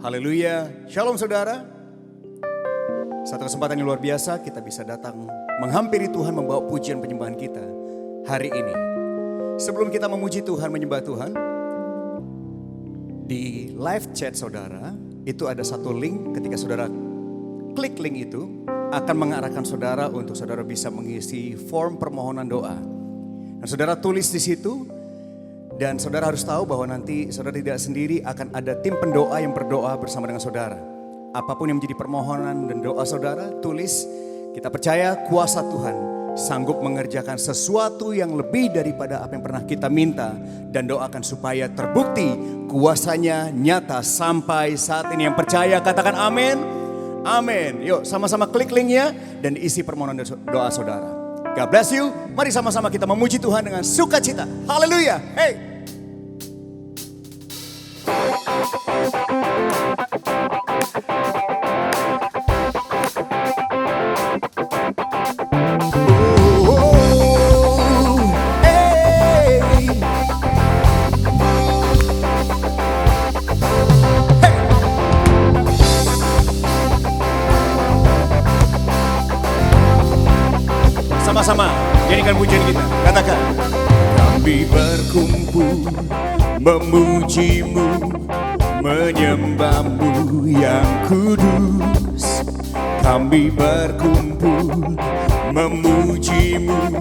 Haleluya. Shalom saudara. Satu kesempatan yang luar biasa kita bisa datang menghampiri Tuhan membawa pujian penyembahan kita hari ini. Sebelum kita memuji Tuhan, menyembah Tuhan, di live chat saudara itu ada satu link. Ketika saudara klik link itu akan mengarahkan saudara untuk saudara bisa mengisi form permohonan doa. Dan saudara tulis di situ. Dan saudara harus tahu bahwa nanti saudara tidak sendiri, akan ada tim pendoa yang berdoa bersama dengan saudara. Apapun yang menjadi permohonan dan doa saudara, tulis. Kita percaya kuasa Tuhan sanggup mengerjakan sesuatu yang lebih daripada apa yang pernah kita minta. Dan doakan supaya terbukti kuasanya nyata sampai saat ini. Yang percaya katakan amin. Amin. Yuk sama-sama klik linknya dan isi permohonan doa saudara. God bless you. Mari sama-sama kita memuji Tuhan dengan sukacita. Haleluya. Hey. Sama-sama jadikan pujian kita. Katakan, kami berkumpul memujimu, menyembahmu yang kudus. Kami berkumpul memujimu,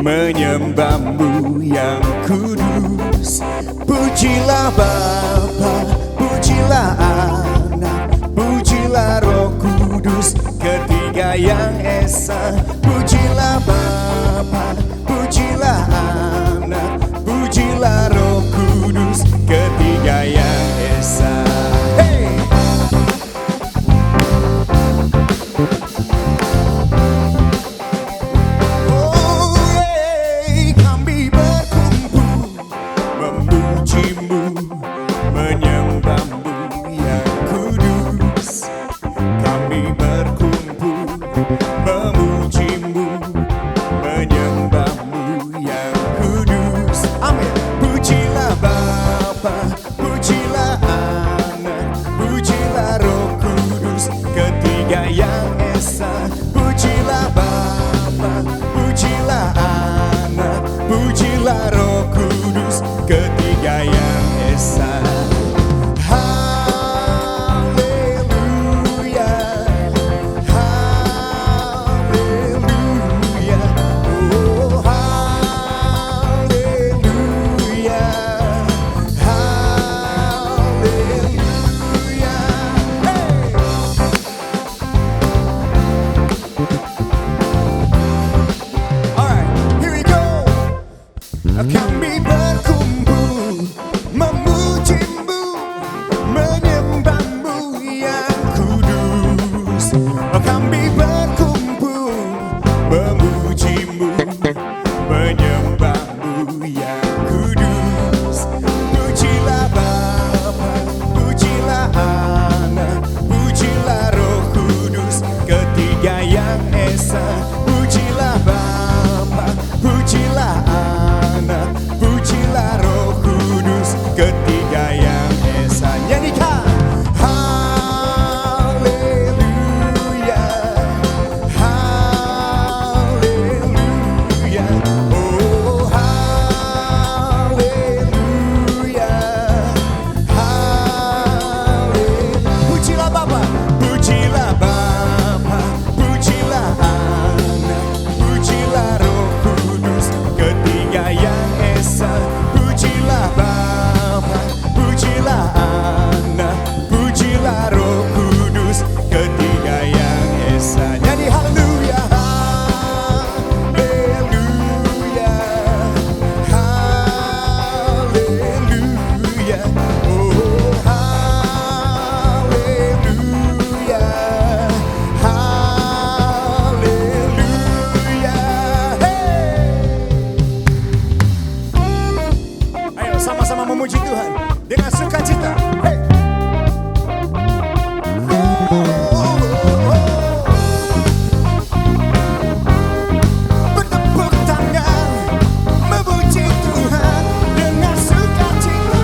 menyembahmu yang kudus. Pujilah Bapa, pujilah Anak, pujilah Roh Kudus, ketiga yang esa. Pujilah Bapa, pujilah Anak, pujilah Roh Kudus, ketiga yang esa. Hey! Oh, hey, kami berkumpul memujimu, menyembahmu yang kudus. Kami berkumpul memujimu, menyembahmu yang kudus. Amin. Pujilah Bapa, pujilah Anak, pujilah Roh Kudus, ketiga yang esa. Pujilah Bapa, pujilah Anak, pujilah Roh Kudus, ketiga yang esa. Kami berkumpul memujimu, menyembahmu yang kudus. Kami berkumpul memujimu, menyembahmu yang kudus. Pujilah Bapa, pujilah Anak, pujilah Roh Kudus, ketiga yang esa. Pujilah Bapa, pujilah Anak, pujilah Roh Kudus, ketiga yang esa. Nyanyikan. Haleluya, haleluya, oh haleluya, haleluya. Pujilah Bapa, pujilah Bapa, pujilah Anak, pujilah Roh Kudus, ketiga yang esa. Pujilah Bapa, pujilah Anak, pujilah Roh Kudus, ketiga yang esa. Nyanyi haleluya, haleluya, haleluya, oh haleluya, haleluya. Hey! Ayo sama-sama memuji Tuhan dengan sukacita. Hey! Bertepuk tangan memuji Tuhan dengan sukacita.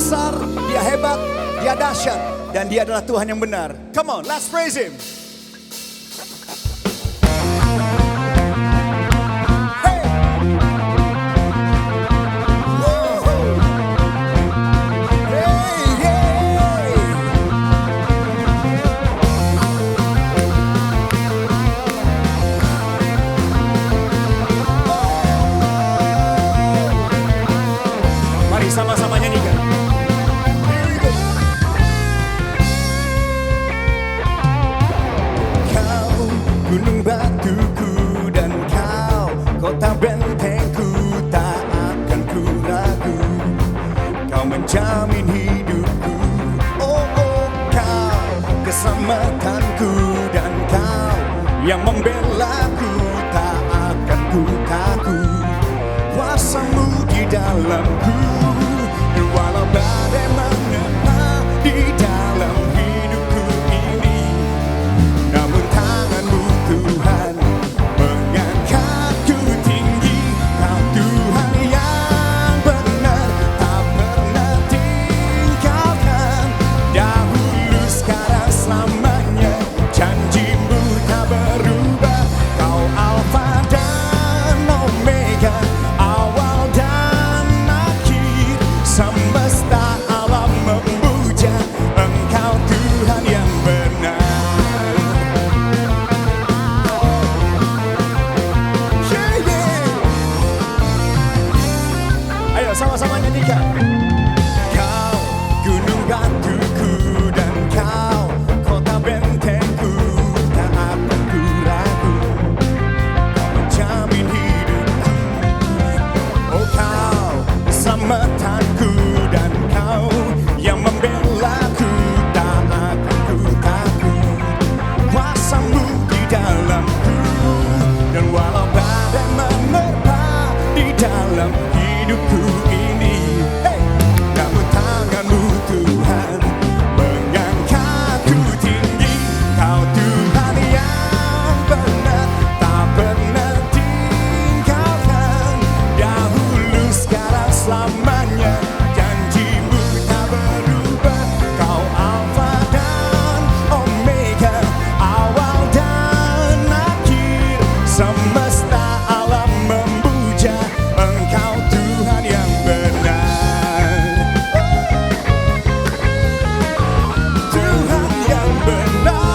besar, dia hebat, dia dahsyat, dan dia adalah Tuhan yang benar. Come on, let's praise Him. Sama-sama nyanyikan. Kau gunung batuku dan kau kota bentengku, tak akan ku ragu. Kau menjamin hidupku, oh oh, kau keselamatanku dan kau yang membelaku, tak akan ku takut. Kuasamu di dalamku. Walau badai menerpa di dalam hidupku ini, namun tangan-Mu Tuhan mengangkatku tinggi. Kau Tuhan yang benar, tak pernah tinggalkan. Dahulu, sekarang, selamanya, janji-Mu tak berubah. Kau Alfa dan Omega, awal dan akhir. Semesta alam memuja Engkau Tuhan yang benar. Yeah, yeah. Ayo sama-sama nyanyikan. Kau gunung batuku dan kau kota bentengku, tak akan ku ragu. Kau menjamin hidupku, oh kau keselamatanku dan kau yang membelaku, tak akan ku takut. Kuasa-Mu di dalamku, dan walau badai menerpa di dalam hidupku ini, hey, namun tangan-Mu Tuhan mengangkatku tinggi. Kau Tuhan yang benar, tak pernah tinggalkan. Dahulu, sekarang, selamanya, janji-Mu tak berubah. Kau Alfa dan Omega, awal dan akhir. Semesta alam memuja Engkau Tuhan yang benar. Tuhan yang benar.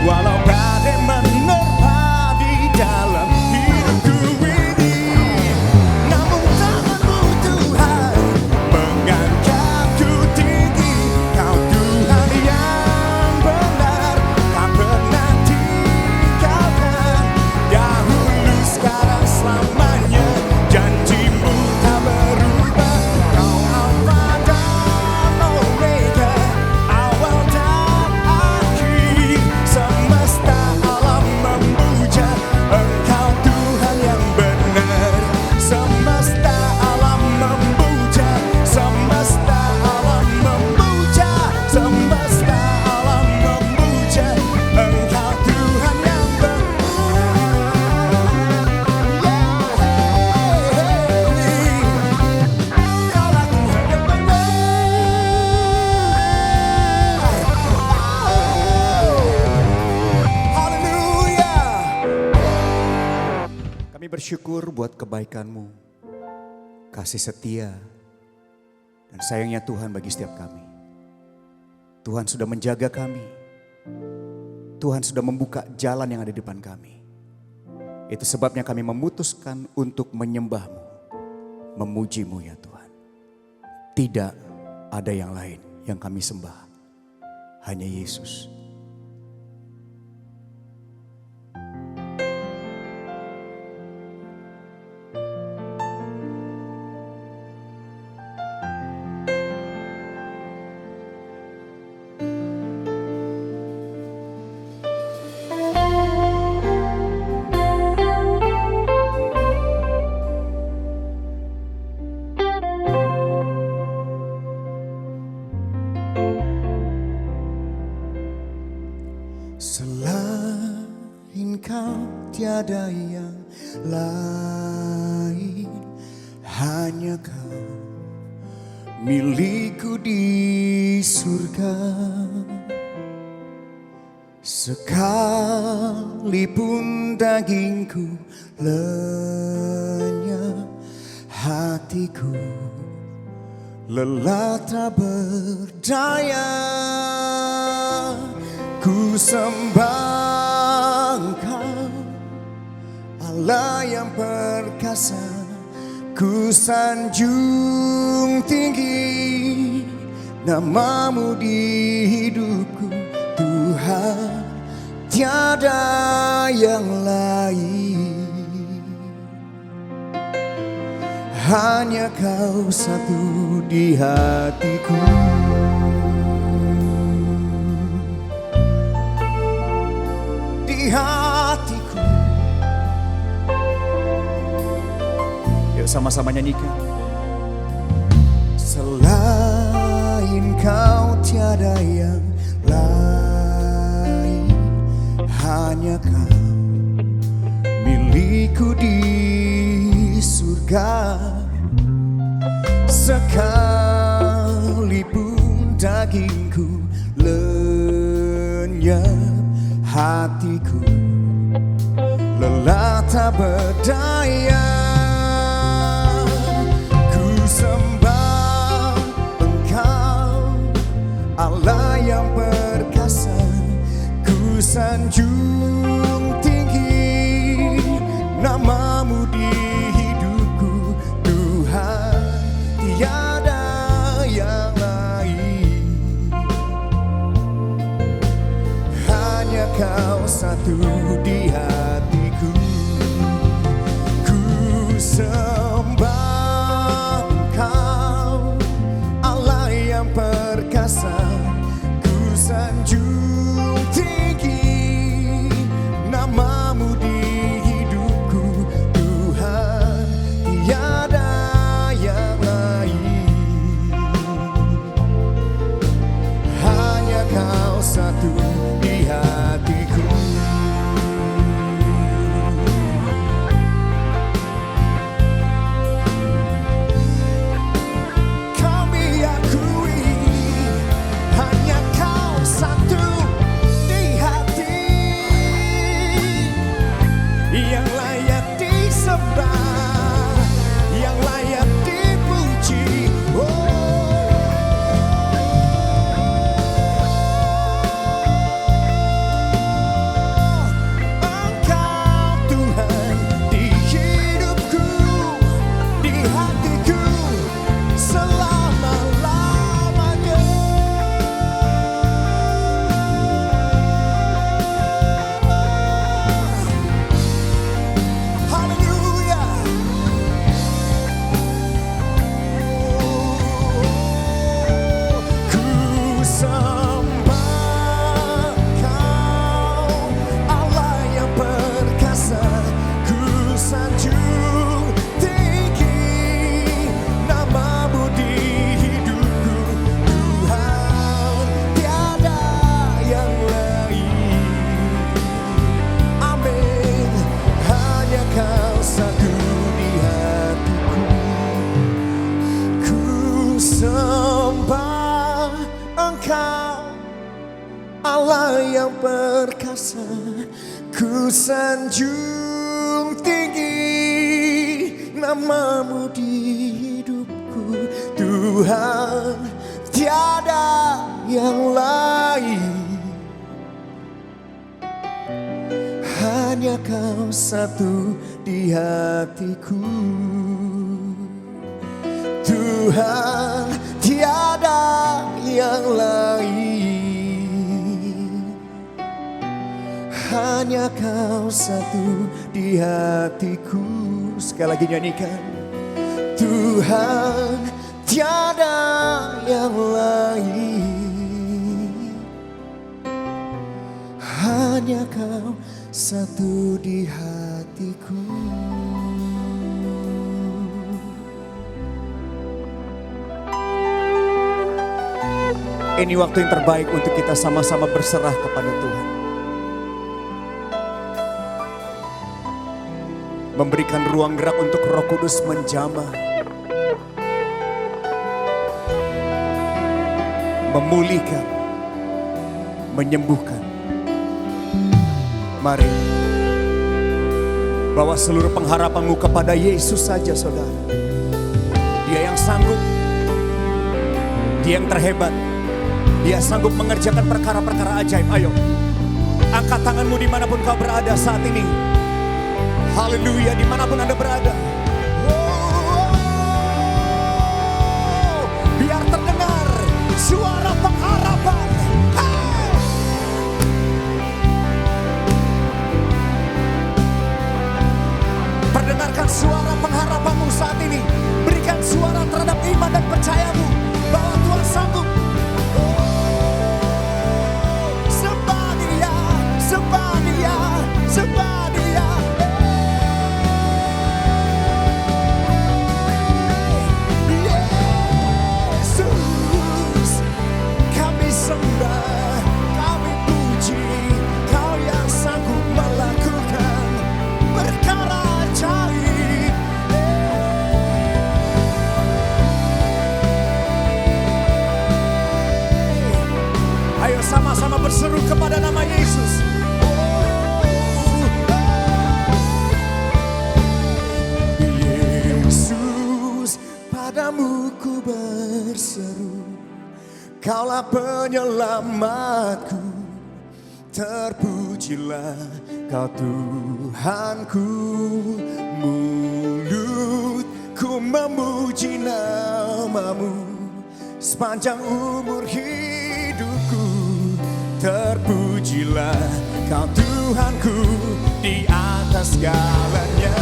Walau badai menerpa di dalam hidupku ini, namun tangan-Mu Tuhan mengangkatku tinggi. Kau Tuhan yang benar, tak pernah tinggalkan. Dahulu, sekarang, selamanya, janji-Mu tak berubah. Kau Alfa dan Omega, awal dan akhir. Semesta alam memuja Engkau Tuhan yang benar. Semesta alam memuja, semesta alam memuja, semesta alam memuja Engkau Tuhan yang benar. Kaulah Tuhan yang benar. Haleluya. Kami bersyukur buat kebaikan-Mu, kasih setia, dan sayangnya Tuhan bagi setiap kami. Tuhan sudah menjaga kami. Tuhan sudah membuka jalan yang ada di depan kami. Itu sebabnya kami memutuskan untuk menyembah-Mu, memuji-Mu ya Tuhan. Tidak ada yang lain yang kami sembah, hanya Yesus. Engkau tiada yang lain, hanya Kau milikku di surga. Sekalipun dagingku lenyap, hatiku lelah tak berdaya. Ku sembah Engkau, Allah yang perkasa. Ku sanjung tinggi namamu di hidupku, Tuhan, tiada yang lain. Hanya Kau satu di hatiku. Di hatiku. Yuk sama-sama nyanyikan. Selain Kau tiada yang lain, hanya Kau milikku di surga. Sekalipun dagingku lenyap, hatiku lelah tak berdaya. Ku sembah Engkau, Allah yang perkasa. Ku sanjung tinggi namamu di hidupku, Tuhan, tiada yang lain. Hanya Kau satu di hatiku. Ku sembah Engkau, Allah yang perkasa. Ku sanjung tinggi namamu di hidupku, Tuhan, tiada yang lain. Hanya Kau satu di hatiku. Kami akui hanya Kau satu di hati, yang layak disembah, yang layak dipuji. Engkau Tuhan di hidupku, di hatiku selama-lamanya. Haleluya. Ku sembah Kau, Allah yang perkasa. Ku sanjung tinggi namamu di hidupku, Tuhan, tiada yang lain. Amin. Hanya Kau satu di hatiku. Ku sembah Engkau, Allah yang perkasa. Ku sanjung tinggi namamu di hidupku, Tuhan, tiada yang lain. Hanya Kau satu di hatiku, Tuhan, tiada yang lain. Hanya Kau satu di hatiku. Sekali lagi nyanyikan. Tuhan, tiada yang lain. Hanya Kau satu di hatiku. Ini waktu yang terbaik untuk kita sama-sama berserah kepada Tuhan. memberikan ruang gerak untuk Roh Kudus menjamah, memulihkan, menyembuhkan. Mari bawa seluruh pengharapanmu kepada Yesus saja, saudara. Dia yang sanggup, Dia yang terhebat, Dia sanggup mengerjakan perkara-perkara ajaib. Ayo, angkat tanganmu dimanapun kau berada saat ini. Haleluya, dimanapun Anda berada. Biar terdengar suara pengharapan. Perdengarkan suara pengharapanmu saat ini. Berikan suara terhadap iman dan percayamu bahwa Tuhan sanggup. Sembah Dia, sembah Dia, sembah Dia. Yesus, kami sembah, kami puji, Kau yang sanggup melakukan perkara ajaib. Ayo sama-sama berseru kepada nama Yesus. Yesus, padamu ku berseru, Kaulah penyelamatku. Terpujilah Kau Tuhanku, mulutku memuji namamu sepanjang umur hidupku. Terpujilah Kau Tuhanku di atas segalanya.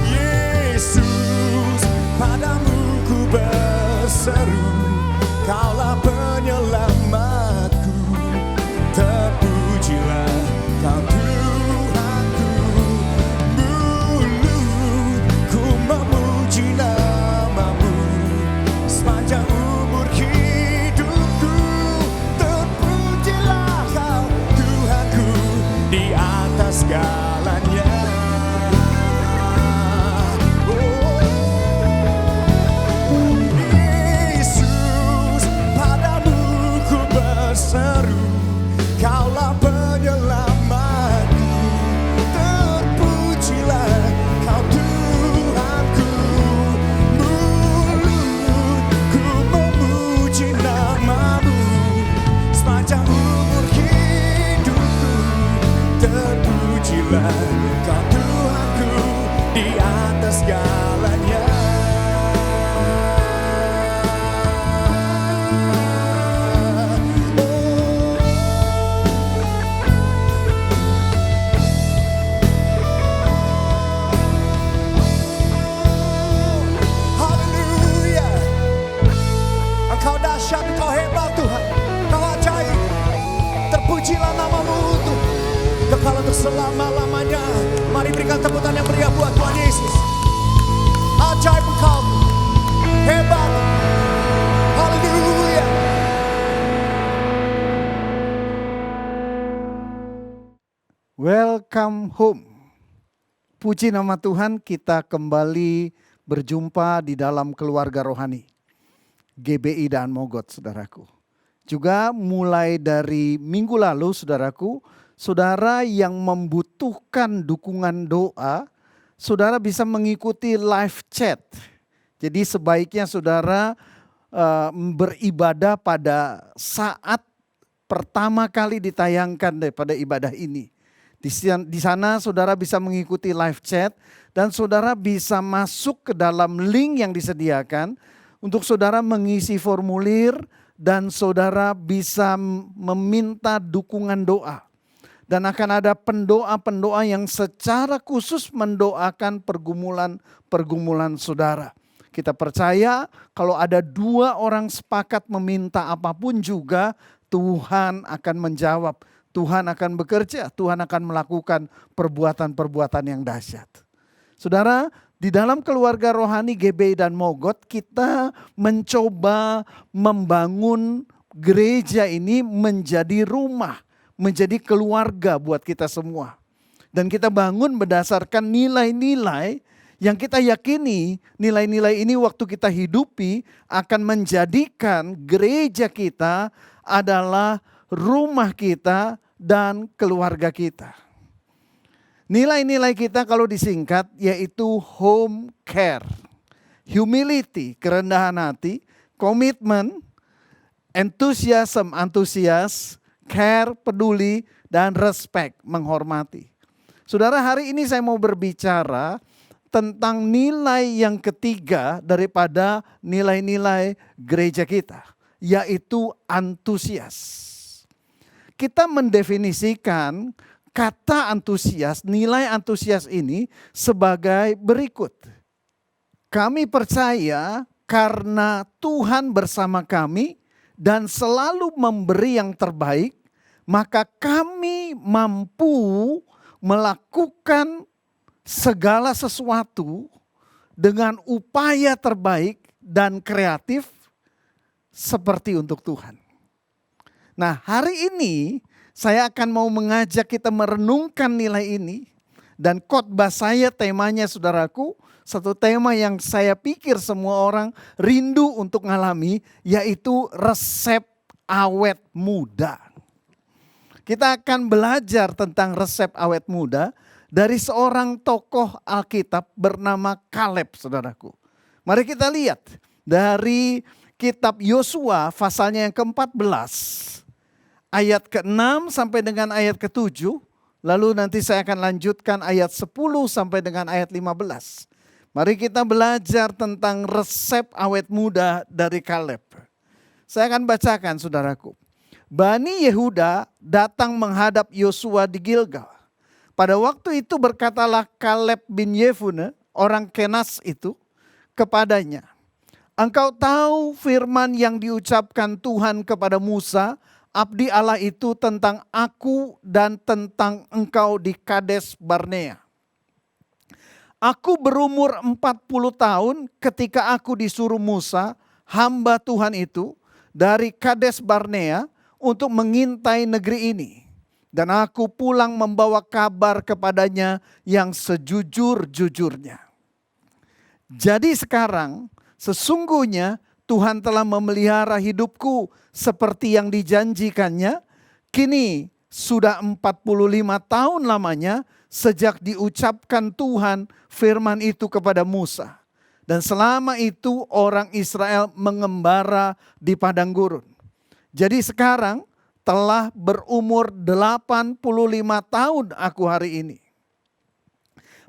Yesus, padamu ku berseru, Kaulah penyelamatku. Terpujilah Kau Tuhanku, mulutku memuji namamu sepanjang umur hidupku. Terpujilah Kau Tuhanku di atas segalanya. Yesus, padamu ku berseru, Kaulah penyelamatku. Terpujilah Kau Tuhanku, mulutku memuji namamu sepanjang umur hidupku. Terpujilah Kau Tuhanku di atas segalanya. Haleluya. Engkau dahsyat, Engkau hebat Tuhan, Engkau ajaib. Terpujilah namamu untuk kekal untuk selama-lamanya. Mari berikan tepuk tangan yang meriah buat Tuhan Yesus. Ajaib Engkau, hebat. Haleluya. Welcome home. Puji nama Tuhan, kita kembali berjumpa di dalam keluarga rohani GBI dan Mogot, saudaraku. Juga mulai dari minggu lalu, saudaraku, saudara yang membutuhkan dukungan doa, saudara bisa mengikuti live chat. Jadi sebaiknya saudara beribadah pada saat pertama kali ditayangkan daripada ibadah ini. Di sana saudara bisa mengikuti live chat dan saudara bisa masuk ke dalam link yang disediakan untuk saudara mengisi formulir dan saudara bisa meminta dukungan doa. Dan akan ada pendoa-pendoa yang secara khusus mendoakan pergumulan saudara. Kita percaya kalau ada 2 orang sepakat meminta apapun juga, Tuhan akan menjawab. Tuhan akan bekerja, Tuhan akan melakukan perbuatan-perbuatan yang dahsyat. Saudara, di dalam keluarga rohani GBI dan Mogot, kita mencoba membangun gereja ini menjadi rumah, menjadi keluarga buat kita semua. Dan kita bangun berdasarkan nilai-nilai yang kita yakini, nilai-nilai ini waktu kita hidupi akan menjadikan gereja kita adalah rumah kita dan keluarga kita. Nilai-nilai kita kalau disingkat yaitu home care, humility, kerendahan hati, komitmen, enthusiasm, antusias, care, peduli, dan respect, menghormati. Saudara, hari ini saya mau berbicara tentang nilai yang ketiga daripada nilai-nilai gereja kita, yaitu antusias. Kita mendefinisikan kata antusias, nilai antusias ini sebagai berikut. Kami percaya karena Tuhan bersama kami dan selalu memberi yang terbaik, maka kami mampu melakukan segala sesuatu dengan upaya terbaik dan kreatif seperti untuk Tuhan. Nah, hari ini saya akan mau mengajak kita merenungkan nilai ini. Dan khotbah saya temanya saudaraku, satu tema yang saya pikir semua orang rindu untuk mengalami, yaitu resep awet muda. Kita akan belajar tentang resep awet muda dari seorang tokoh Alkitab bernama Kaleb, saudaraku. Mari kita lihat dari kitab Yosua pasalnya yang ke-14, ayat ke-6 sampai dengan ayat ke-7. Lalu nanti saya akan lanjutkan ayat 10 sampai dengan ayat 15. Mari kita belajar tentang resep awet muda dari Kaleb. Saya akan bacakan saudaraku. Bani Yehuda datang menghadap Yosua di Gilgal. Pada waktu itu berkatalah Kaleb bin Yefune, orang Kenas itu, kepadanya, engkau tahu firman yang diucapkan Tuhan kepada Musa, abdi Allah itu tentang aku dan tentang engkau di Kades Barnea. Aku berumur 40 tahun ketika aku disuruh Musa, hamba Tuhan itu, dari Kades Barnea untuk mengintai negeri ini. Dan aku pulang membawa kabar kepadanya yang sejujur-jujurnya. Jadi sekarang sesungguhnya Tuhan telah memelihara hidupku seperti yang dijanjikannya. Kini sudah 45 tahun lamanya sejak diucapkan Tuhan firman itu kepada Musa. Dan selama itu orang Israel mengembara di padang gurun. Jadi sekarang telah berumur 85 tahun aku hari ini.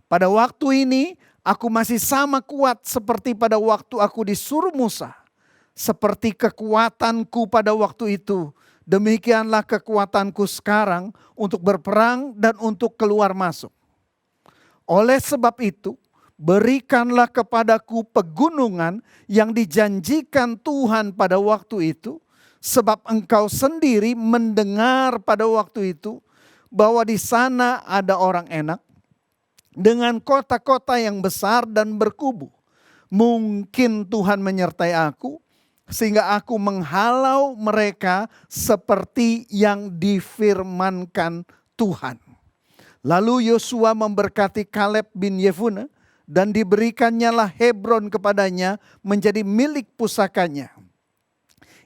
Pada waktu ini aku masih sama kuat seperti pada waktu aku disuruh Musa. Seperti kekuatanku pada waktu itu, demikianlah kekuatanku sekarang untuk berperang dan untuk keluar masuk. Oleh sebab itu, berikanlah kepadaku pegunungan yang dijanjikan Tuhan pada waktu itu, sebab engkau sendiri mendengar pada waktu itu bahwa di sana ada orang Enak dengan kota-kota yang besar dan berkubu. Mungkin Tuhan menyertai aku sehingga aku menghalau mereka seperti yang difirmankan Tuhan. Lalu Yosua memberkati Kaleb bin Yefune dan diberikannya lah Hebron kepadanya menjadi milik pusakanya.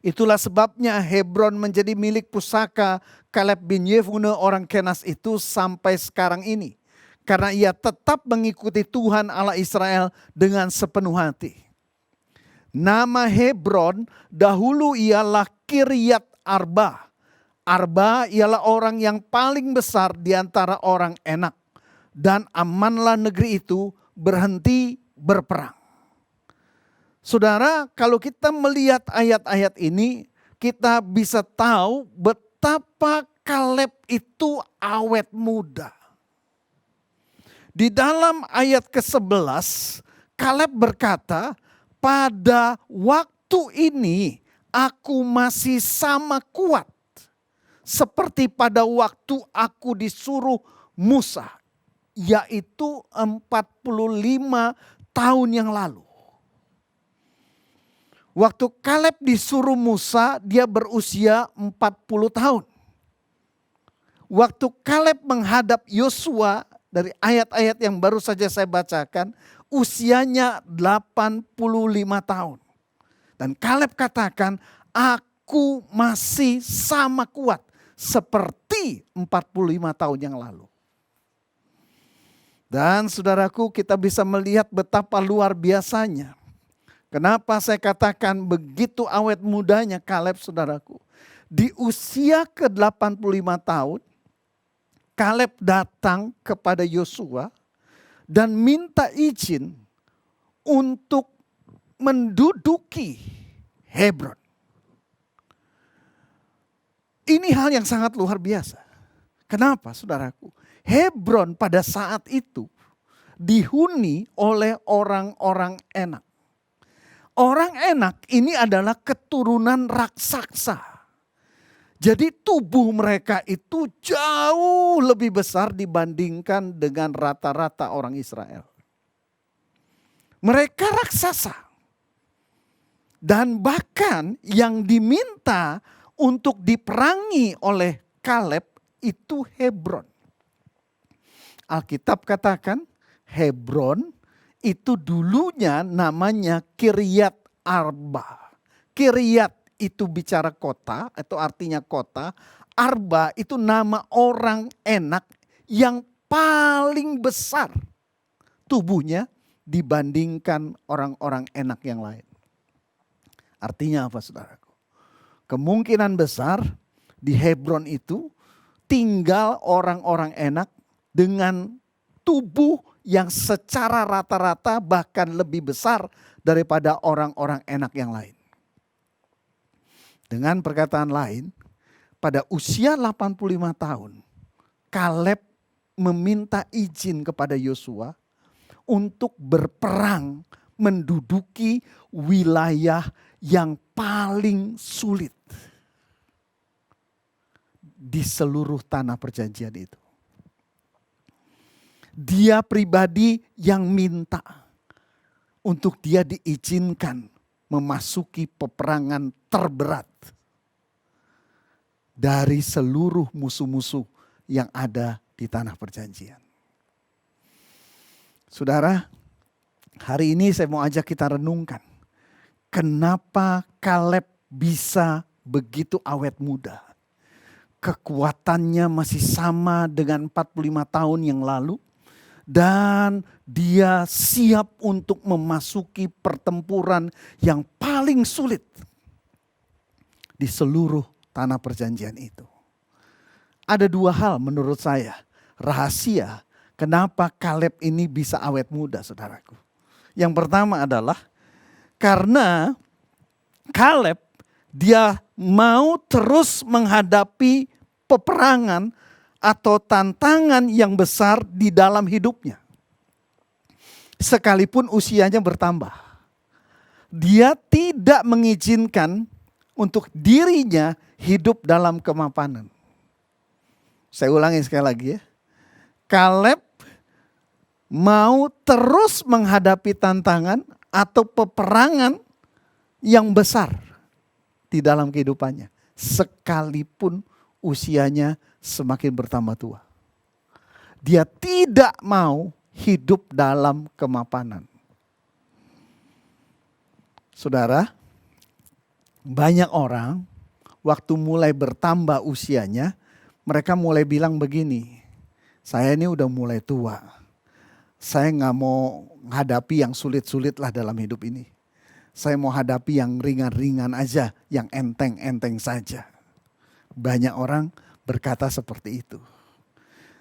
Itulah sebabnya Hebron menjadi milik pusaka Kaleb bin Yefune orang Kenas itu sampai sekarang ini. Karena ia tetap mengikuti Tuhan Allah Israel dengan sepenuh hati. Nama Hebron dahulu ialah Kiryat Arba. Arba ialah orang yang paling besar di antara orang Enak. Dan amanlah negeri itu berhenti berperang. Saudara, kalau kita melihat ayat-ayat ini, kita bisa tahu betapa Kaleb itu awet muda. Di dalam ayat ke-11, Kaleb berkata, pada waktu ini aku masih sama kuat seperti pada waktu aku disuruh Musa, yaitu 45 tahun yang lalu. Waktu Kaleb disuruh Musa, dia berusia 40 tahun. waktu Kaleb menghadap Yosua dari ayat-ayat yang baru saja saya bacakan, usianya 85 tahun. Dan Kaleb katakan, aku masih sama kuat seperti 45 tahun yang lalu. Dan saudaraku, kita bisa melihat betapa luar biasanya. Kenapa saya katakan begitu awet mudanya Kaleb, saudaraku. Di usia ke-85 tahun, Kaleb datang kepada Yosua dan minta izin untuk menduduki Hebron. Ini hal yang sangat luar biasa. Kenapa, saudaraku? Hebron pada saat itu dihuni oleh orang-orang Enak. Orang Enak ini adalah keturunan raksasa. Jadi tubuh mereka itu jauh lebih besar dibandingkan dengan rata-rata orang Israel. Mereka raksasa. Dan bahkan yang diminta untuk diperangi oleh Kaleb itu Hebron. Alkitab katakan Hebron itu dulunya namanya Kiryat Arba. Kiryat itu bicara kota, itu artinya kota. Arba itu nama orang Enak yang paling besar tubuhnya dibandingkan orang-orang Enak yang lain. Artinya apa, saudaraku? Kemungkinan besar di Hebron itu tinggal orang-orang Enak dengan tubuh yang secara rata-rata bahkan lebih besar daripada orang-orang Enak yang lain. Dengan perkataan lain, pada usia 85 tahun, Kaleb meminta izin kepada Yosua untuk berperang menduduki wilayah yang paling sulit di seluruh tanah perjanjian itu. Dia pribadi yang minta untuk dia diizinkan memasuki peperangan terberat dari seluruh musuh-musuh yang ada di tanah perjanjian. Saudara, hari ini saya mau ajak kita renungkan. Kenapa Kaleb bisa begitu awet muda? Kekuatannya masih sama dengan 45 tahun yang lalu. Dan dia siap untuk memasuki pertempuran yang paling sulit di seluruh tanah perjanjian itu. Ada dua hal menurut saya rahasia kenapa Kaleb ini bisa awet muda, saudaraku. Yang pertama adalah karena Kaleb dia mau terus menghadapi peperangan atau tantangan yang besar di dalam hidupnya. Sekalipun usianya bertambah. Dia tidak mengizinkan untuk dirinya hidup dalam kemapanan. Saya ulangi sekali lagi ya. Kaleb mau terus menghadapi tantangan atau peperangan yang besar di dalam kehidupannya. Sekalipun usianya semakin bertambah tua. Dia tidak mau hidup dalam kemapanan. Saudara, banyak orang waktu mulai bertambah usianya, mereka mulai bilang begini, saya ini udah mulai tua. Saya gak mau hadapi yang sulit-sulit lah dalam hidup ini. Saya mau hadapi yang ringan-ringan aja, yang enteng-enteng saja. Banyak orang berkata seperti itu.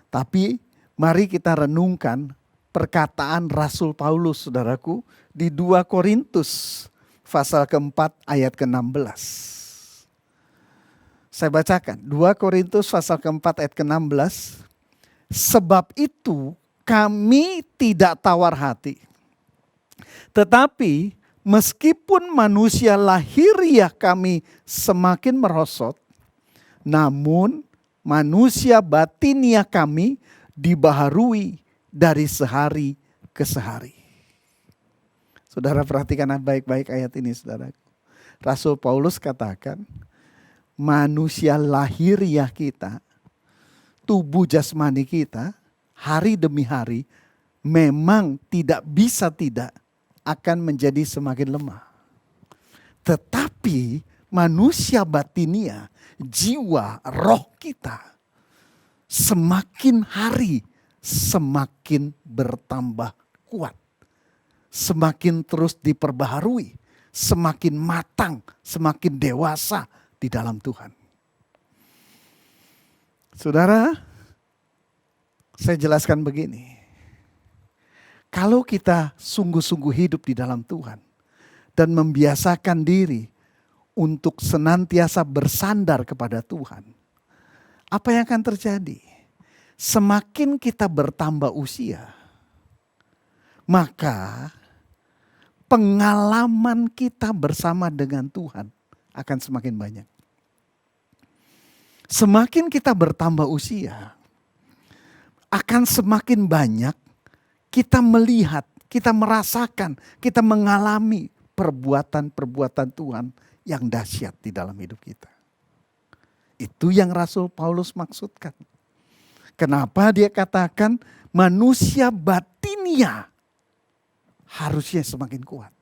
Tapi mari kita renungkan perkataan Rasul Paulus, saudaraku, di 2 Korintus pasal keempat ayat ke-16. Saya bacakan 2 Korintus pasal keempat ayat ke-16. Sebab itu kami tidak tawar hati. Tetapi meskipun manusia lahiriah kami semakin merosot, namun manusia batiniah kami dibaharui dari sehari ke sehari. Saudara perhatikan baik-baik ayat ini, saudara. Rasul Paulus katakan manusia lahiriah kita tubuh jasmani kita hari demi hari memang tidak bisa tidak akan menjadi semakin lemah. Tetapi manusia batinia, jiwa, roh kita semakin hari semakin bertambah kuat. Semakin terus diperbaharui, semakin matang, semakin dewasa di dalam Tuhan. Saudara, saya jelaskan begini. Kalau kita sungguh-sungguh hidup di dalam Tuhan dan membiasakan diri untuk senantiasa bersandar kepada Tuhan, apa yang akan terjadi? Semakin kita bertambah usia, maka pengalaman kita bersama dengan Tuhan akan semakin banyak. Semakin kita bertambah usia, akan semakin banyak kita melihat, kita merasakan, kita mengalami perbuatan-perbuatan Tuhan yang dahsyat di dalam hidup kita. Itu yang Rasul Paulus maksudkan. Kenapa dia katakan manusia batinia harusnya semakin kuat.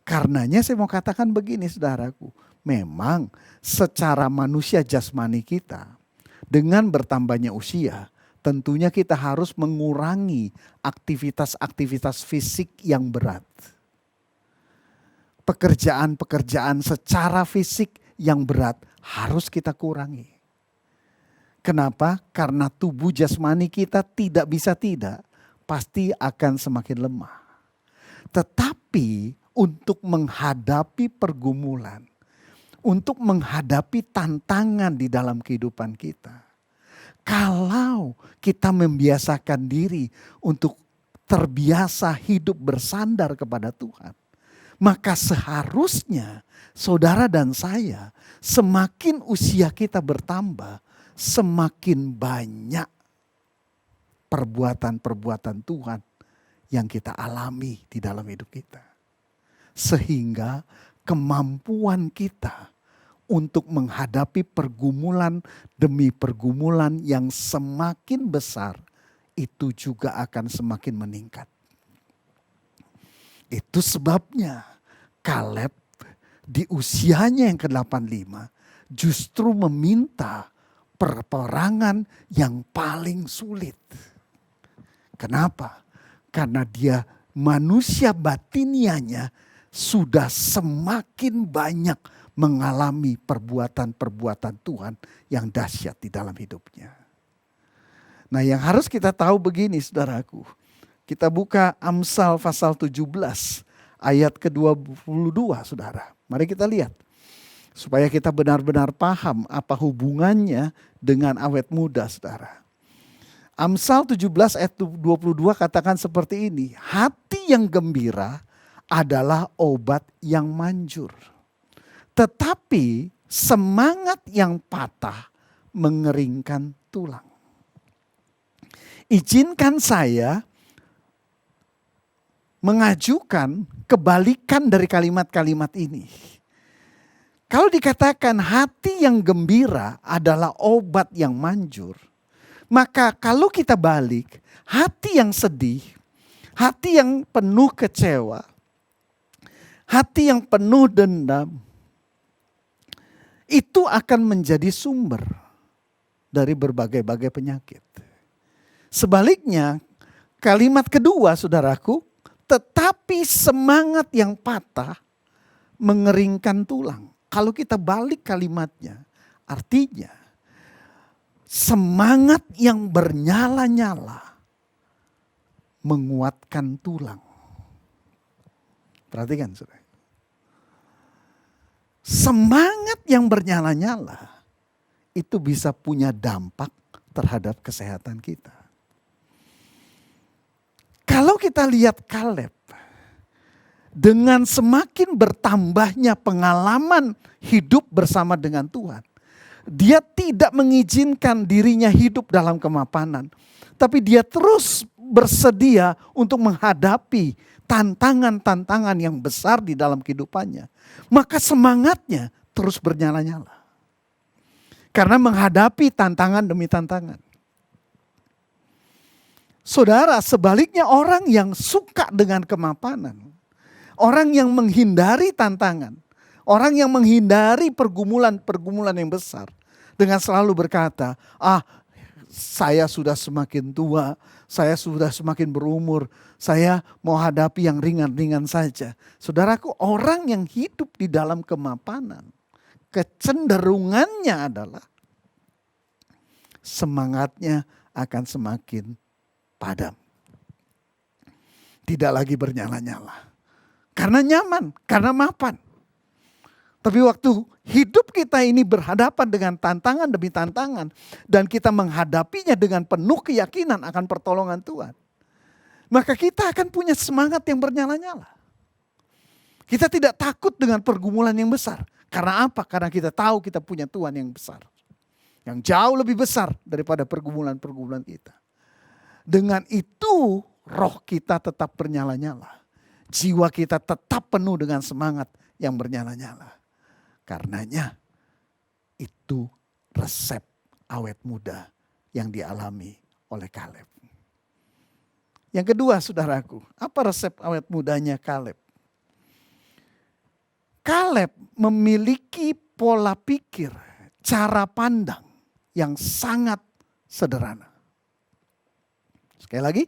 Karenanya saya mau katakan begini saudaraku. Memang secara manusia jasmani kita dengan bertambahnya usia, tentunya kita harus mengurangi aktivitas-aktivitas fisik yang berat. Pekerjaan-pekerjaan secara fisik yang berat harus kita kurangi. Kenapa? Karena tubuh jasmani kita tidak bisa tidak, pasti akan semakin lemah. Tetapi untuk menghadapi pergumulan, untuk menghadapi tantangan di dalam kehidupan kita, kalau kita membiasakan diri untuk terbiasa hidup bersandar kepada Tuhan, maka seharusnya saudara dan saya semakin usia kita bertambah, semakin banyak perbuatan-perbuatan Tuhan yang kita alami di dalam hidup kita. Sehingga kemampuan kita untuk menghadapi pergumulan demi pergumulan yang semakin besar itu juga akan semakin meningkat. Itu sebabnya Kaleb di usianya yang ke-85 justru meminta peperangan yang paling sulit. Kenapa? Karena dia manusia batinianya sudah semakin banyak mengalami perbuatan-perbuatan Tuhan yang dahsyat di dalam hidupnya. Nah, yang harus kita tahu begini saudaraku. Kita buka Amsal pasal 17 ayat ke-22 saudara. Mari kita lihat. Supaya kita benar-benar paham apa hubungannya dengan awet muda saudara. Amsal 17 ayat 22 katakan seperti ini. Hati yang gembira adalah obat yang manjur. Tetapi semangat yang patah mengeringkan tulang. Izinkan saya mengajukan kebalikan dari kalimat-kalimat ini. Kalau dikatakan hati yang gembira adalah obat yang manjur, maka kalau kita balik, hati yang sedih, hati yang penuh kecewa, hati yang penuh dendam, itu akan menjadi sumber dari berbagai-bagai penyakit. Sebaliknya, kalimat kedua saudaraku, tetapi semangat yang patah mengeringkan tulang. Kalau kita balik kalimatnya, artinya semangat yang bernyala-nyala menguatkan tulang. Perhatikan saudara. Semangat yang bernyala-nyala itu bisa punya dampak terhadap kesehatan kita. Kalau kita lihat Kaleb, dengan semakin bertambahnya pengalaman hidup bersama dengan Tuhan, dia tidak mengizinkan dirinya hidup dalam kemapanan. Tapi dia terus bersedia untuk menghadapi tantangan-tantangan yang besar di dalam kehidupannya. Maka semangatnya terus bernyala-nyala. Karena menghadapi tantangan demi tantangan. Saudara, sebaliknya orang yang suka dengan kemapanan, orang yang menghindari tantangan, orang yang menghindari pergumulan-pergumulan yang besar, dengan selalu berkata, saya sudah semakin tua, saya sudah semakin berumur, saya mau hadapi yang ringan-ringan saja. Saudaraku, orang yang hidup di dalam kemapanan, kecenderungannya adalah semangatnya akan semakin padam. Tidak lagi bernyala-nyala. Karena nyaman, karena mapan. Tapi waktu hidup kita ini berhadapan dengan tantangan demi tantangan, dan kita menghadapinya dengan penuh keyakinan akan pertolongan Tuhan, maka kita akan punya semangat yang bernyala-nyala. Kita tidak takut dengan pergumulan yang besar. Karena apa? Karena kita tahu kita punya Tuhan yang besar. Yang jauh lebih besar daripada pergumulan-pergumulan kita. Dengan itu roh kita tetap bernyala-nyala. Jiwa kita tetap penuh dengan semangat yang bernyala-nyala. Karenanya itu resep awet muda yang dialami oleh Kaleb. Yang kedua, saudaraku, apa resep awet mudanya Kaleb? Kaleb memiliki pola pikir, cara pandang yang sangat sederhana. Sekali lagi,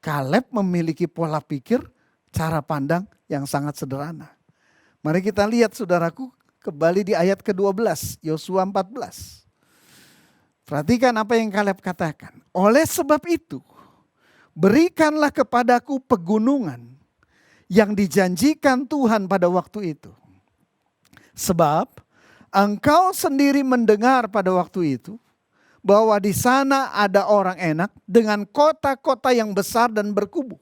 Kaleb memiliki pola pikir, cara pandang yang sangat sederhana. Mari kita lihat, saudaraku, kembali di ayat ke-12, Yosua 14. Perhatikan apa yang Kaleb katakan. Oleh sebab itu, berikanlah kepadaku pegunungan yang dijanjikan Tuhan pada waktu itu. Sebab engkau sendiri mendengar pada waktu itu bahwa di sana ada orang enak dengan kota-kota yang besar dan berkubu.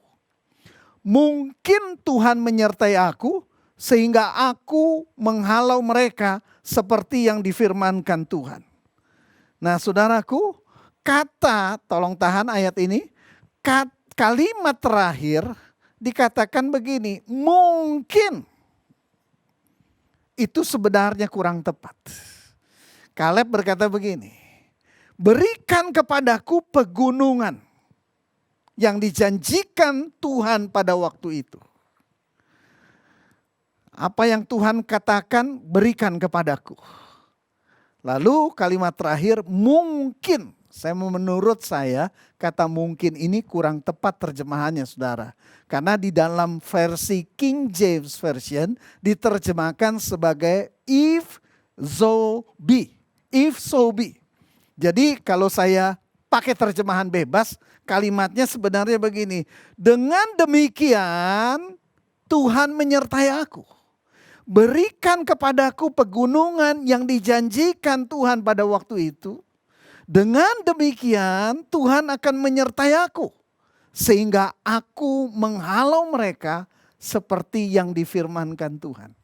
Mungkin Tuhan menyertai aku sehingga aku menghalau mereka seperti yang difirmankan Tuhan. Nah, saudaraku, tolong tahan ayat ini, kalimat terakhir dikatakan begini, mungkin. Itu sebenarnya kurang tepat. Kaleb berkata begini, berikan kepadaku pegunungan yang dijanjikan Tuhan pada waktu itu. Apa yang Tuhan katakan, berikan kepadaku. Lalu kalimat terakhir, mungkin. Menurut saya, kata mungkin ini kurang tepat terjemahannya, saudara. Karena di dalam versi King James Version diterjemahkan sebagai if so be. If so be. Jadi kalau saya pakai terjemahan bebas, kalimatnya sebenarnya begini. Dengan demikian, Tuhan menyertai aku. Berikan kepadaku pegunungan yang dijanjikan Tuhan pada waktu itu. Dengan demikian Tuhan akan menyertai aku. Sehingga aku menghalau mereka seperti yang difirmankan Tuhan.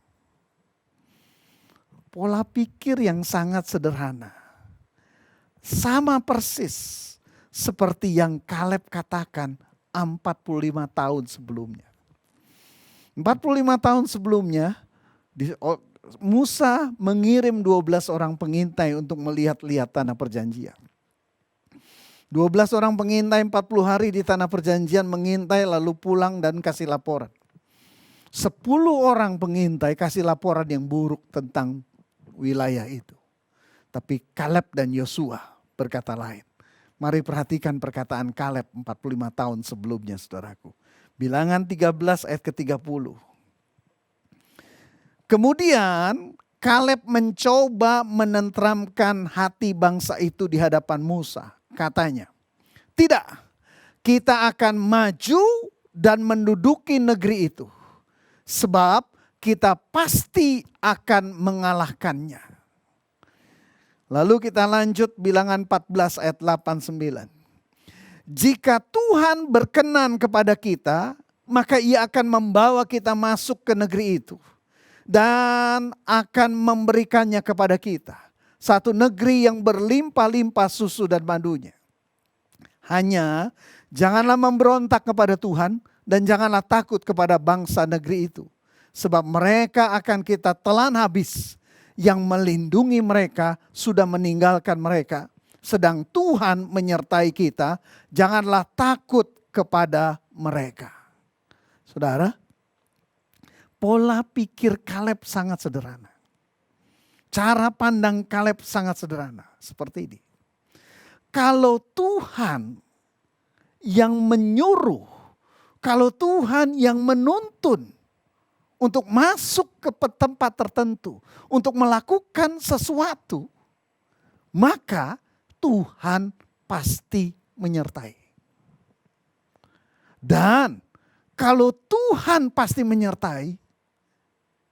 Pola pikir yang sangat sederhana. Sama persis seperti yang Kaleb katakan 45 tahun sebelumnya. 45 tahun sebelumnya Musa mengirim 12 orang pengintai untuk melihat-lihat tanah perjanjian. 12 orang pengintai 40 hari di tanah perjanjian mengintai lalu pulang dan kasih laporan. 10 orang pengintai kasih laporan yang buruk tentang wilayah itu. Tapi Kaleb dan Yosua berkata lain. Mari perhatikan perkataan Kaleb 45 tahun sebelumnya, saudaraku. Bilangan 13 ayat ke-30. Kemudian Kaleb mencoba menenteramkan hati bangsa itu di hadapan Musa. Katanya, tidak, kita akan maju dan menduduki negeri itu. Sebab kita pasti akan mengalahkannya. Lalu kita lanjut bilangan 14 ayat 8-9. Jika Tuhan berkenan kepada kita, maka ia akan membawa kita masuk ke negeri itu. Dan akan memberikannya kepada kita. Satu negeri yang berlimpah-limpah susu dan madunya. Hanya janganlah memberontak kepada Tuhan dan janganlah takut kepada bangsa negeri itu. Sebab mereka akan kita telan habis yang melindungi mereka sudah meninggalkan mereka. Sedang Tuhan menyertai kita, janganlah takut kepada mereka. Saudara, pola pikir Kaleb sangat sederhana. Cara pandang Kaleb sangat sederhana. Seperti ini. Kalau Tuhan yang menyuruh, kalau Tuhan yang menuntun untuk masuk ke tempat tertentu, untuk melakukan sesuatu, maka Tuhan pasti menyertai. Dan kalau Tuhan pasti menyertai,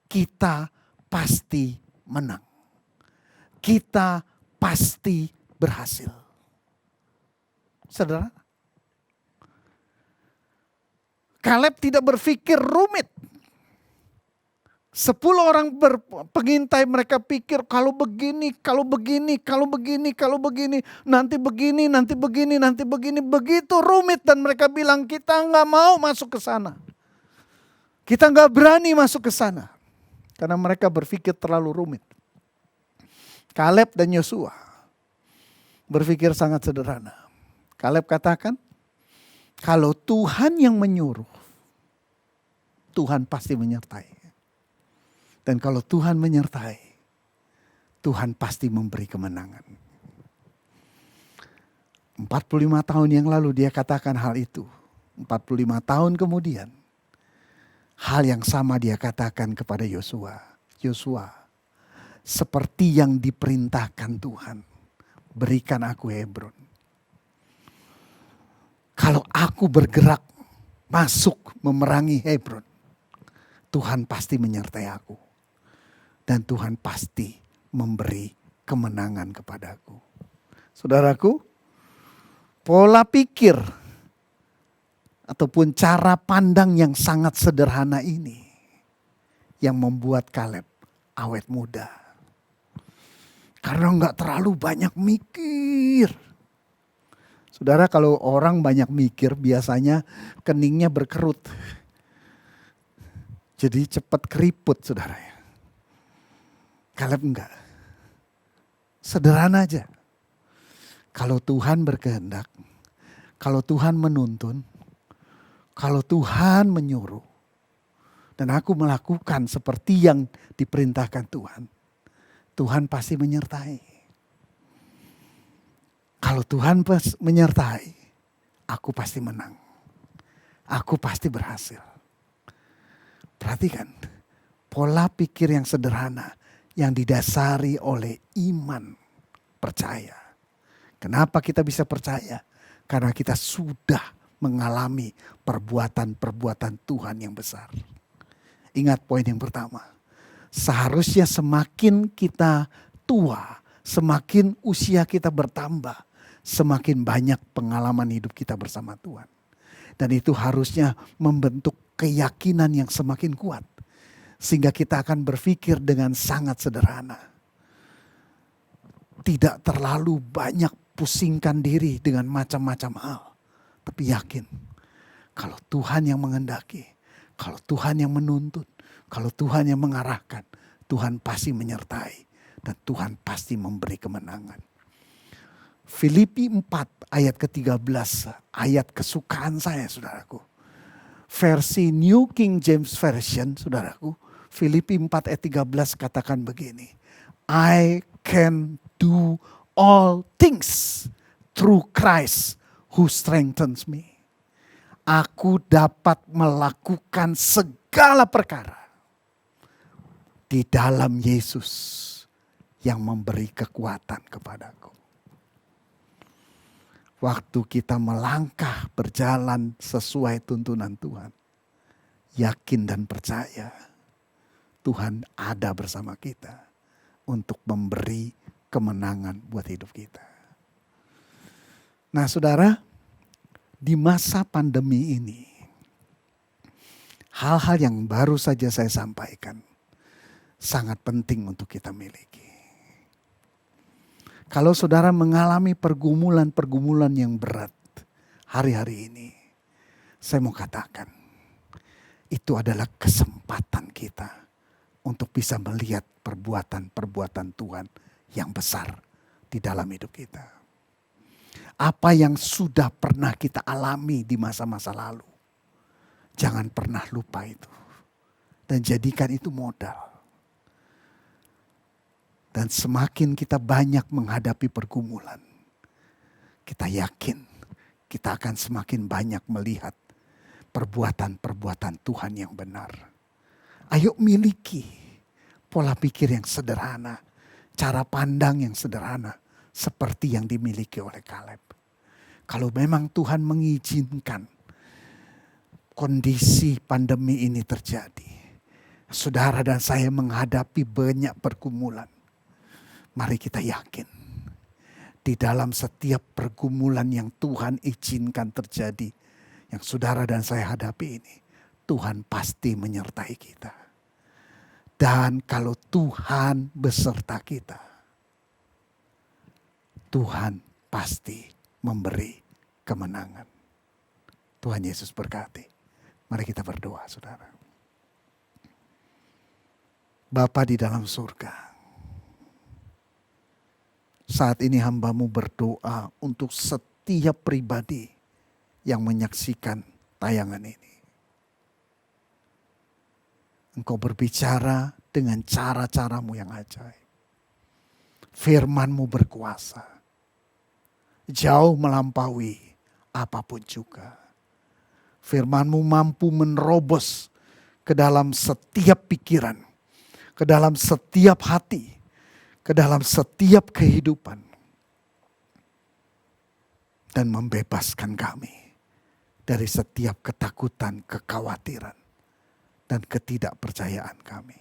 kita pasti menang. Kita pasti berhasil. Saudara, Kaleb tidak berpikir rumit. 10 orang pengintai mereka pikir kalau begini, kalau begini, kalau begini, kalau begini, nanti begini, nanti begini, nanti begini. Begitu rumit dan mereka bilang kita nggak mau masuk ke sana. Kita nggak berani masuk ke sana. Karena mereka berpikir terlalu rumit. Kaleb dan Yosua berpikir sangat sederhana. Kaleb katakan, kalau Tuhan yang menyuruh, Tuhan pasti menyertai. Dan kalau Tuhan menyertai, Tuhan pasti memberi kemenangan. 45 tahun yang lalu dia katakan hal itu. 45 tahun kemudian, hal yang sama dia katakan kepada Yosua. Yosua, seperti yang diperintahkan Tuhan, berikan aku Hebron. Kalau aku bergerak masuk memerangi Hebron, Tuhan pasti menyertai aku. Dan Tuhan pasti memberi kemenangan kepadaku. Saudaraku, pola pikir ataupun cara pandang yang sangat sederhana ini yang membuat Kaleb awet muda. Karena enggak terlalu banyak mikir. Saudara, kalau orang banyak mikir biasanya keningnya berkerut. Jadi cepat keriput, saudara ya. Kaleb enggak. Sederhana aja. Kalau Tuhan berkehendak, kalau Tuhan menuntun, kalau Tuhan menyuruh, dan aku melakukan seperti yang diperintahkan Tuhan, Tuhan pasti menyertai. Kalau Tuhan menyertai, aku pasti menang. Aku pasti berhasil. Perhatikan, pola pikir yang sederhana yang didasari oleh iman percaya. Kenapa kita bisa percaya? Karena kita sudah mengalami perbuatan-perbuatan Tuhan yang besar. Ingat poin yang pertama. Seharusnya semakin kita tua, semakin usia kita bertambah, semakin banyak pengalaman hidup kita bersama Tuhan. Dan itu harusnya membentuk keyakinan yang semakin kuat. Sehingga kita akan berpikir dengan sangat sederhana. Tidak terlalu banyak pusingkan diri dengan macam-macam hal. Tapi yakin, kalau Tuhan yang mengendaki, kalau Tuhan yang menuntun, kalau Tuhan yang mengarahkan, Tuhan pasti menyertai. Dan Tuhan pasti memberi kemenangan. Filipi 4 ayat ke-13, ayat kesukaan saya saudaraku. Versi New King James Version saudaraku, Filipi 4 ayat 13 katakan begini. I can do all things through Christ who strengthens me. Aku dapat melakukan segala perkara di dalam Yesus yang memberi kekuatan kepadaku. Waktu kita melangkah berjalan sesuai tuntunan Tuhan, yakin dan percaya Tuhan ada bersama kita untuk memberi kemenangan buat hidup kita. Nah saudara, di masa pandemi ini, hal-hal yang baru saja saya sampaikan sangat penting untuk kita miliki. Kalau saudara mengalami pergumulan-pergumulan yang berat hari-hari ini, saya mau katakan, itu adalah kesempatan kita untuk bisa melihat perbuatan-perbuatan Tuhan yang besar di dalam hidup kita. Apa yang sudah pernah kita alami di masa-masa lalu, jangan pernah lupa itu. Dan jadikan itu modal. Dan semakin kita banyak menghadapi pergumulan, kita yakin kita akan semakin banyak melihat perbuatan-perbuatan Tuhan yang benar. Ayo miliki pola pikir yang sederhana, cara pandang yang sederhana, seperti yang dimiliki oleh Kaleb. Kalau memang Tuhan mengizinkan kondisi pandemi ini terjadi, saudara dan saya menghadapi banyak pergumulan, mari kita yakin di dalam setiap pergumulan yang Tuhan izinkan terjadi, yang saudara dan saya hadapi ini, Tuhan pasti menyertai kita. Dan kalau Tuhan beserta kita, Tuhan pasti memberi kemenangan. Tuhan Yesus berkati. Mari kita berdoa, saudara. Bapa di dalam surga, saat ini hamba-Mu berdoa untuk setiap pribadi yang menyaksikan tayangan ini. Engkau berbicara dengan cara-cara-Mu yang ajaib. Firman-Mu berkuasa. Jauh melampaui apapun juga. Firman-Mu mampu menerobos ke dalam setiap pikiran, ke dalam setiap hati, ke dalam setiap kehidupan. Dan membebaskan kami dari setiap ketakutan, kekhawatiran, dan ketidakpercayaan kami.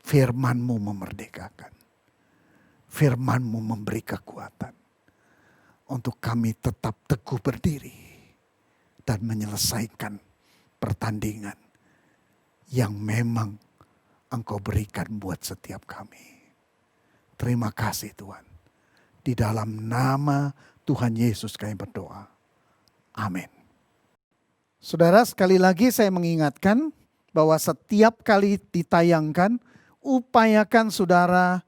Firman-Mu memerdekakan. Firman-Mu memberi kekuatan untuk kami tetap teguh berdiri dan menyelesaikan pertandingan yang memang Engkau berikan buat setiap kami. Terima kasih Tuhan. Di dalam nama Tuhan Yesus kami berdoa. Amin. Saudara, sekali lagi saya mengingatkan bahwa setiap kali ditayangkan, upayakan saudara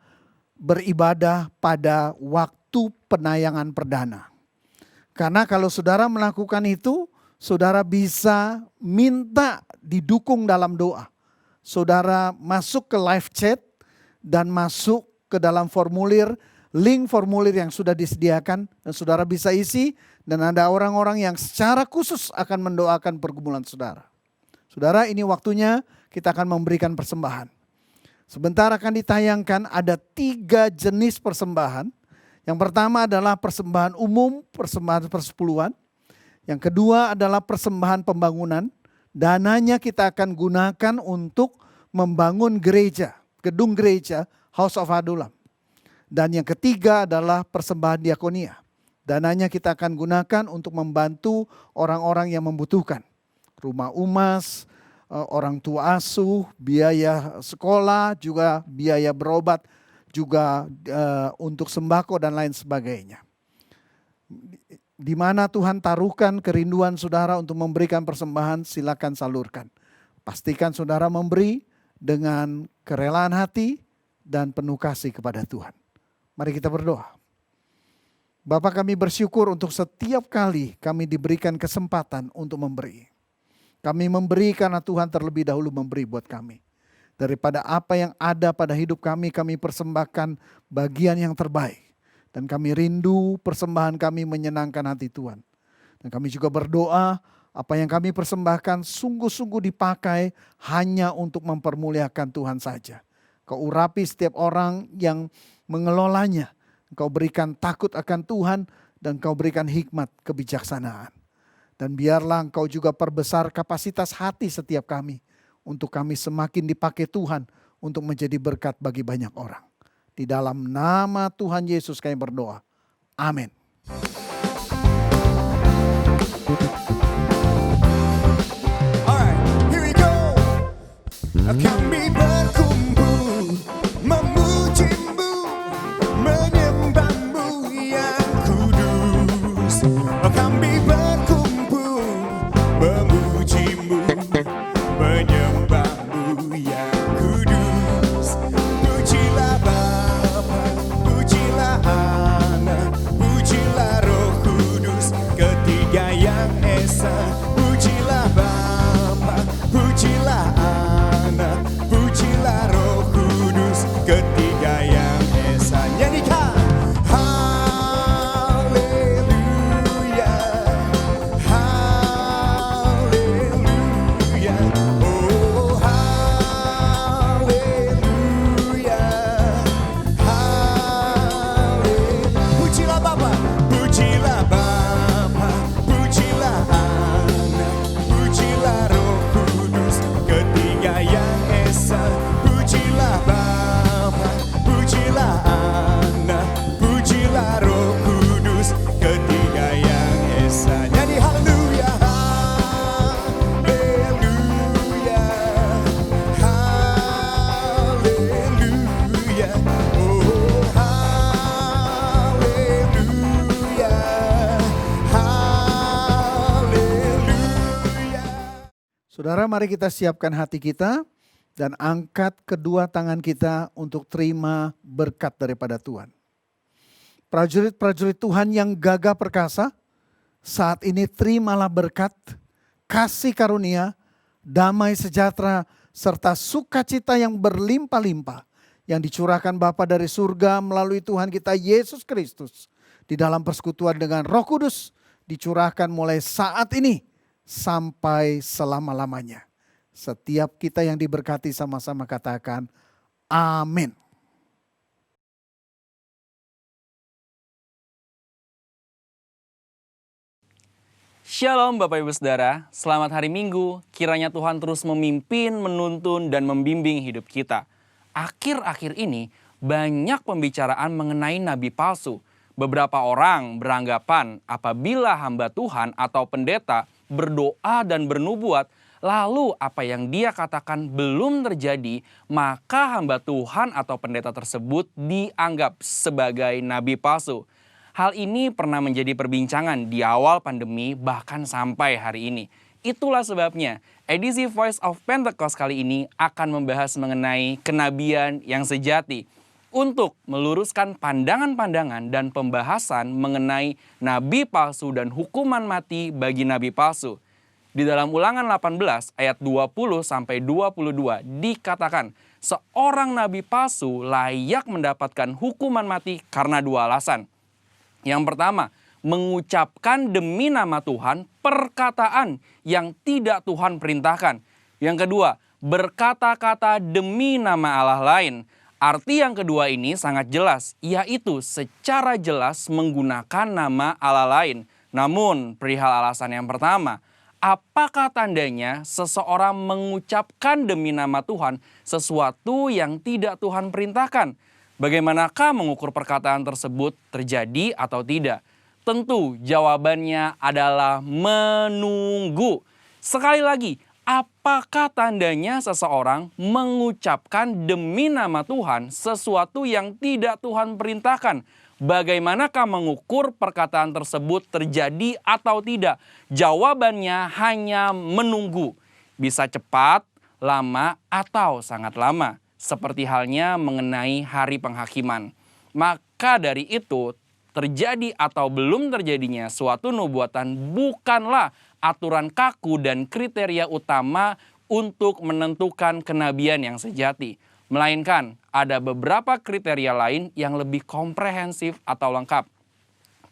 beribadah pada waktu penayangan perdana. Karena kalau saudara melakukan itu, saudara bisa minta didukung dalam doa. Saudara masuk ke live chat dan masuk ke dalam link formulir yang sudah disediakan dan saudara bisa isi, dan ada orang-orang yang secara khusus akan mendoakan pergumulan saudara. Saudara, ini waktunya kita akan memberikan persembahan. Sebentar akan ditayangkan ada 3 jenis persembahan. Yang pertama adalah persembahan umum, persembahan persepuluhan. Yang kedua adalah persembahan pembangunan. Dananya kita akan gunakan untuk membangun gereja, gedung gereja, House of Adulam. Dan yang ketiga adalah persembahan diakonia. Dananya kita akan gunakan untuk membantu orang-orang yang membutuhkan. Rumah umas, orang tua asuh, biaya sekolah, juga biaya berobat, juga untuk sembako dan lain sebagainya. Di mana Tuhan taruhkan kerinduan saudara untuk memberikan persembahan, silakan salurkan. Pastikan saudara memberi dengan kerelaan hati dan penuh kasih kepada Tuhan. Mari kita berdoa. Bapa, kami bersyukur untuk setiap kali kami diberikan kesempatan untuk memberi. Kami memberi karena Tuhan terlebih dahulu memberi buat kami. Daripada apa yang ada pada hidup kami persembahkan bagian yang terbaik. Dan kami rindu persembahan kami menyenangkan hati Tuhan. Dan kami juga berdoa apa yang kami persembahkan sungguh-sungguh dipakai hanya untuk mempermuliakan Tuhan saja. Kau urapi setiap orang yang mengelolanya. Kau berikan takut akan Tuhan dan Kau berikan hikmat kebijaksanaan. Dan biarlah Engkau juga perbesar kapasitas hati setiap kami. Untuk kami semakin dipakai Tuhan untuk menjadi berkat bagi banyak orang. Di dalam nama Tuhan Yesus kami berdoa. Amin. Alright, here we go. Kami berkumpul memuji-Mu, menyembah-Mu yang kudus. Kami berkumpul memuji-Mu, menyembah-Mu yang kudus. Ketiga yang esa. Nyanyikan. Haleluya, haleluya, oh haleluya, haleluya. Pujilah Bapa, pujilah Bapa, pujilah Anak, pujilah Roh Kudus. Ketiga yang esa. Pujilah Bapa, pujilah Anak, pujilah Roh Kudus. Ketiga yang esa. Nyanyi haleluya, haleluya, haleluya, oh haleluya, haleluya. Saudara, mari kita siapkan hati kita dan angkat kedua tangan kita untuk terima berkat daripada Tuhan. Prajurit-prajurit Tuhan yang gagah perkasa, saat ini terimalah berkat, kasih karunia, damai sejahtera, serta sukacita yang berlimpah-limpah yang dicurahkan Bapa dari surga melalui Tuhan kita Yesus Kristus di dalam persekutuan dengan Roh Kudus, dicurahkan mulai saat ini sampai selama-lamanya. Setiap kita yang diberkati sama-sama katakan amin. Shalom Bapak Ibu Saudara, selamat hari Minggu. Kiranya Tuhan terus memimpin, menuntun, dan membimbing hidup kita. Akhir-akhir ini banyak pembicaraan mengenai nabi palsu. Beberapa orang beranggapan apabila hamba Tuhan atau pendeta berdoa dan bernubuat, lalu apa yang dia katakan belum terjadi, maka hamba Tuhan atau pendeta tersebut dianggap sebagai nabi palsu. Hal ini pernah menjadi perbincangan di awal pandemi bahkan sampai hari ini. Itulah sebabnya edisi Voice of Pentecost kali ini akan membahas mengenai kenabian yang sejati. Untuk meluruskan pandangan-pandangan dan pembahasan mengenai nabi palsu dan hukuman mati bagi nabi palsu. Di dalam Ulangan 18 ayat 20-22 dikatakan seorang nabi palsu layak mendapatkan hukuman mati karena dua alasan. Yang pertama, mengucapkan demi nama Tuhan perkataan yang tidak Tuhan perintahkan. Yang kedua, berkata-kata demi nama Allah lain. Arti yang kedua ini sangat jelas, yaitu secara jelas menggunakan nama Allah lain. Namun, perihal alasan yang pertama, apakah tandanya seseorang mengucapkan demi nama Tuhan sesuatu yang tidak Tuhan perintahkan? Bagaimanakah mengukur perkataan tersebut terjadi atau tidak? Tentu jawabannya adalah menunggu. Sekali lagi, apakah tandanya seseorang mengucapkan demi nama Tuhan sesuatu yang tidak Tuhan perintahkan? Bagaimanakah mengukur perkataan tersebut terjadi atau tidak? Jawabannya hanya menunggu. Bisa cepat, lama, atau sangat lama. Seperti halnya mengenai hari penghakiman. Maka dari itu, terjadi atau belum terjadinya suatu nubuatan bukanlah aturan kaku dan kriteria utama untuk menentukan kenabian yang sejati. Melainkan ada beberapa kriteria lain yang lebih komprehensif atau lengkap.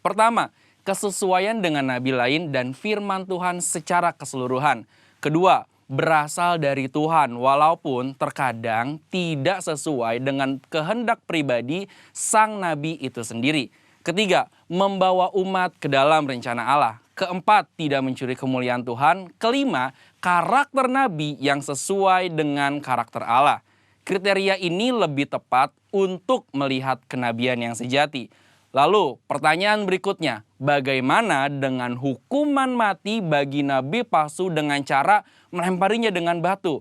Pertama, kesesuaian dengan nabi lain dan firman Tuhan secara keseluruhan. Kedua, berasal dari Tuhan walaupun terkadang tidak sesuai dengan kehendak pribadi sang nabi itu sendiri. Ketiga, membawa umat ke dalam rencana Allah. Keempat, tidak mencuri kemuliaan Tuhan. Kelima, karakter nabi yang sesuai dengan karakter Allah. Kriteria ini lebih tepat untuk melihat kenabian yang sejati. Lalu pertanyaan berikutnya, bagaimana dengan hukuman mati bagi nabi palsu dengan cara melemparinya dengan batu?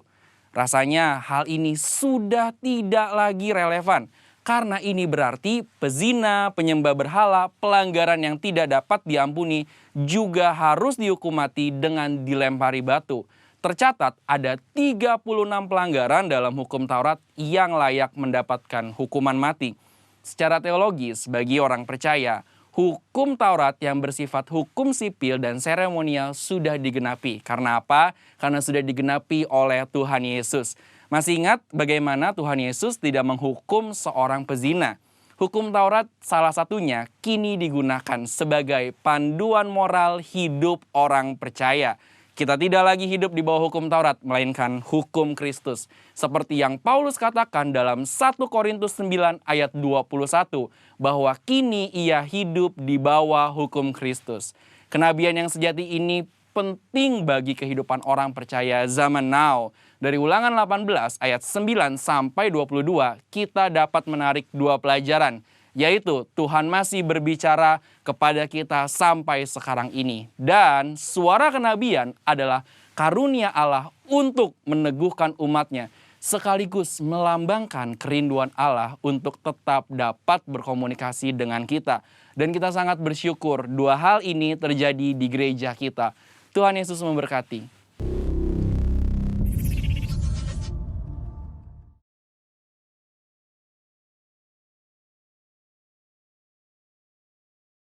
Rasanya hal ini sudah tidak lagi relevan. Karena ini berarti pezina, penyembah berhala, pelanggaran yang tidak dapat diampuni juga harus dihukum mati dengan dilempari batu. Tercatat ada 36 pelanggaran dalam hukum Taurat yang layak mendapatkan hukuman mati. Secara teologis, bagi orang percaya, hukum Taurat yang bersifat hukum sipil dan seremonial sudah digenapi. Karena apa? Karena sudah digenapi oleh Tuhan Yesus. Masih ingat bagaimana Tuhan Yesus tidak menghukum seorang pezina? Hukum Taurat salah satunya kini digunakan sebagai panduan moral hidup orang percaya. Kita tidak lagi hidup di bawah hukum Taurat, melainkan hukum Kristus. Seperti yang Paulus katakan dalam 1 Korintus 9 ayat 21, bahwa kini ia hidup di bawah hukum Kristus. Kenabian yang sejati ini penting bagi kehidupan orang percaya zaman now. Dari Ulangan 18 ayat 9 sampai 22, kita dapat menarik dua pelajaran, yaitu Tuhan masih berbicara kepada kita sampai sekarang ini. Dan suara kenabian adalah karunia Allah untuk meneguhkan umatnya, sekaligus melambangkan kerinduan Allah untuk tetap dapat berkomunikasi dengan kita. Dan kita sangat bersyukur dua hal ini terjadi di gereja kita. Tuhan Yesus memberkati.